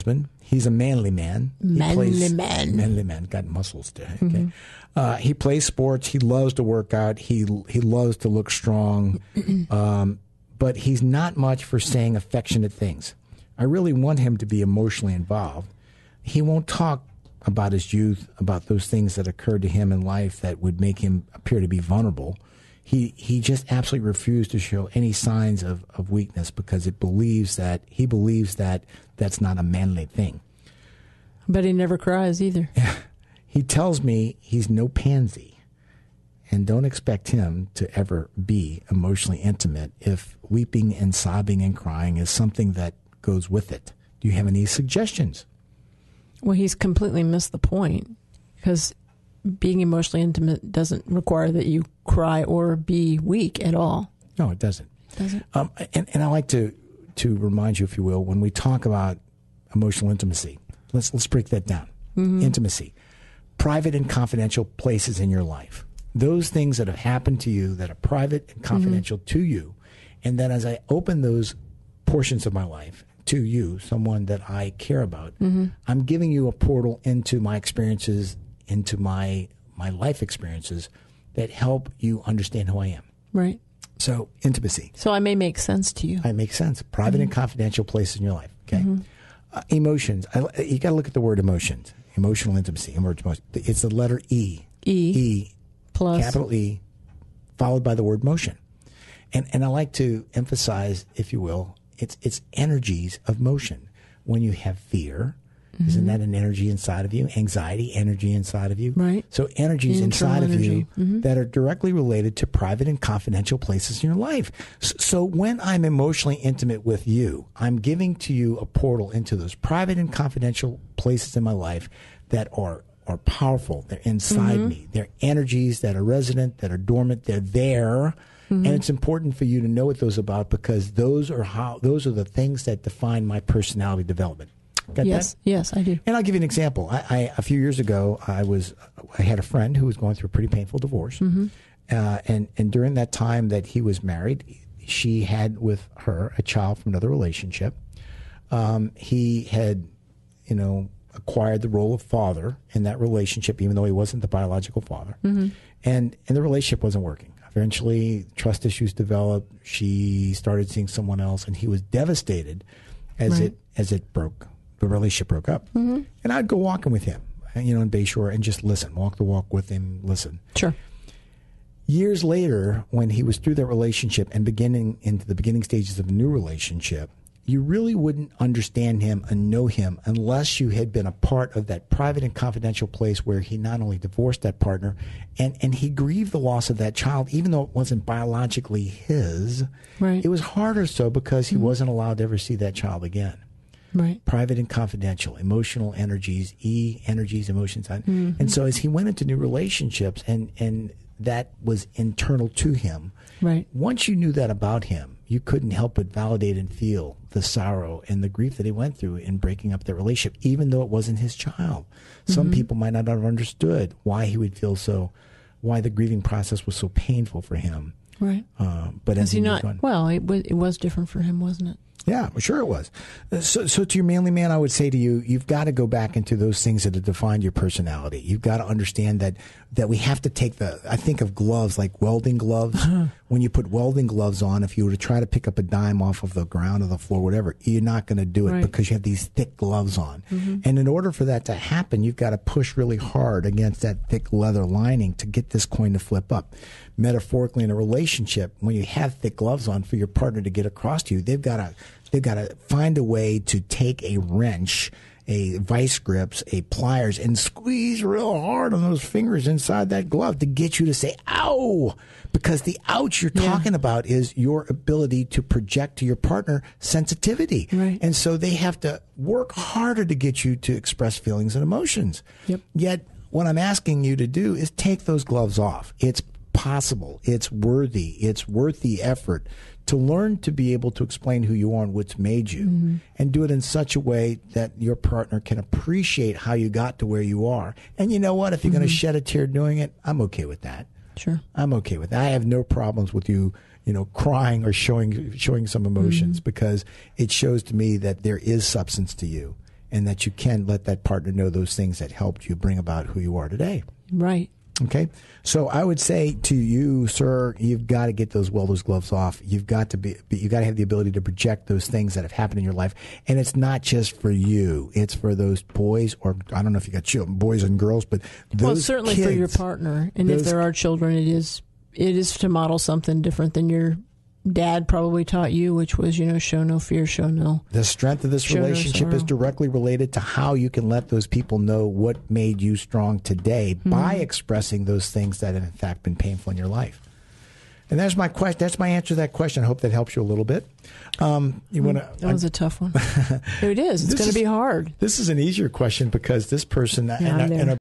sportsman. He's a manly man. Manly man. Got muscles too. Okay. He plays sports. He loves to work out. He loves to look strong. But he's not much for saying affectionate things. I really want him to be emotionally involved. He won't talk about his youth, about those things that occurred to him in life that would make him appear to be vulnerable. He just absolutely refused to show any signs of weakness because he believes that that's not a manly thing. But he never cries either. He tells me he's no pansy, and don't expect him to ever be emotionally intimate if weeping and sobbing and crying is something that goes with it. Do you have any suggestions? Well, he's completely missed the point because being emotionally intimate doesn't require that you cry or be weak at all. No, it doesn't. Does it? And I like to remind you, if you will, when we talk about emotional intimacy, let's break that down. Intimacy, private and confidential places in your life. Those things that have happened to you that are private and confidential to you. And then as I open those portions of my life to you, someone that I care about, I'm giving you a portal into my experiences, into my life experiences that help you understand who I am. Right. So intimacy. So I may make sense to you. I make sense. Private and confidential places in your life. Okay. Emotions. You got to look at the word emotions. Emotional intimacy. It's the letter E. E. Plus. Capital E, followed by the word motion. And I like to emphasize, if you will, it's energies of motion. When you have fear, isn't that an energy inside of you? Anxiety, energy inside of you. Right. So energies Internal inside energy. of you that are directly related to private and confidential places in your life. So when I'm emotionally intimate with you, I'm giving to you a portal into those private and confidential places in my life that are powerful. They're inside me. They're energies that are resident, that are dormant. They're there. And it's important for you to know what those are about because those are the things that define my personality development. Got that? Yes, I do. And I'll give you an example. A few years ago, I had a friend who was going through a pretty painful divorce, and during that time that he was married, she had with her a child from another relationship. He had, acquired the role of father in that relationship, even though he wasn't the biological father, and the relationship wasn't working. Eventually, trust issues developed. She started seeing someone else, and he was devastated as it broke. The relationship broke up. And I'd go walking with him, in Bayshore and just listen, walk the walk with him, listen. Sure. Years later, when he was through that relationship and beginning into the beginning stages of a new relationship, you really wouldn't understand him and know him unless you had been a part of that private and confidential place where he not only divorced that partner and he grieved the loss of that child, even though it wasn't biologically his. Right. It was harder so because he wasn't allowed to ever see that child again. Right. Private and confidential, emotional energies, energies, emotions. And so as he went into new relationships and that was internal to him, right. Once you knew that about him, you couldn't help but validate and feel the sorrow and the grief that he went through in breaking up that relationship, even though it wasn't his child. Some people might not have understood why he would feel why the grieving process was so painful for him. Right. But as he moved on. Well, it was different for him, wasn't it? Yeah, sure it was. So to your manly man, I would say to you, you've got to go back into those things that have defined your personality. You've got to understand that we have to take I think of gloves like welding gloves. When you put welding gloves on, if you were to try to pick up a dime off of the ground or the floor, whatever, you're not going to do it because you have these thick gloves on. And in order for that to happen, you've got to push really hard against that thick leather lining to get this coin to flip up. Metaphorically, in a relationship, when you have thick gloves on for your partner to get across to you, they've got to find a way to take a wrench, a vice grips, a pliers, and squeeze real hard on those fingers inside that glove to get you to say, ow! Because the ouch you're talking about is your ability to project to your partner sensitivity. Right. And so they have to work harder to get you to express feelings and emotions. Yep. Yet, what I'm asking you to do is take those gloves off. It's possible. It's worthy. It's worth the effort to learn to be able to explain who you are and what's made you, and do it in such a way that your partner can appreciate how you got to where you are. And you know what? If you're going to shed a tear doing it, I'm okay with that. Sure. I'm okay with that. I have no problems with you, crying or showing some emotions because it shows to me that there is substance to you. and that you can let that partner know those things that helped you bring about who you are today. Right. Okay. So I would say to you, sir, you've got to get those welder's gloves off. You've got to you got to have the ability to project those things that have happened in your life. And it's not just for you. It's for those boys, or I don't know if you got children, boys and girls, but those certainly kids, for your partner. And if there are children, it is to model something different than your dad probably taught you, which was, show no fear, show no. The strength of this relationship is directly related to how you can let those people know what made you strong today by expressing those things that have in fact been painful in your life. And that's my question. That's my answer to that question. I hope that helps you a little bit. That was a tough one. It is. It's going to be hard. This is an easier question because this person, and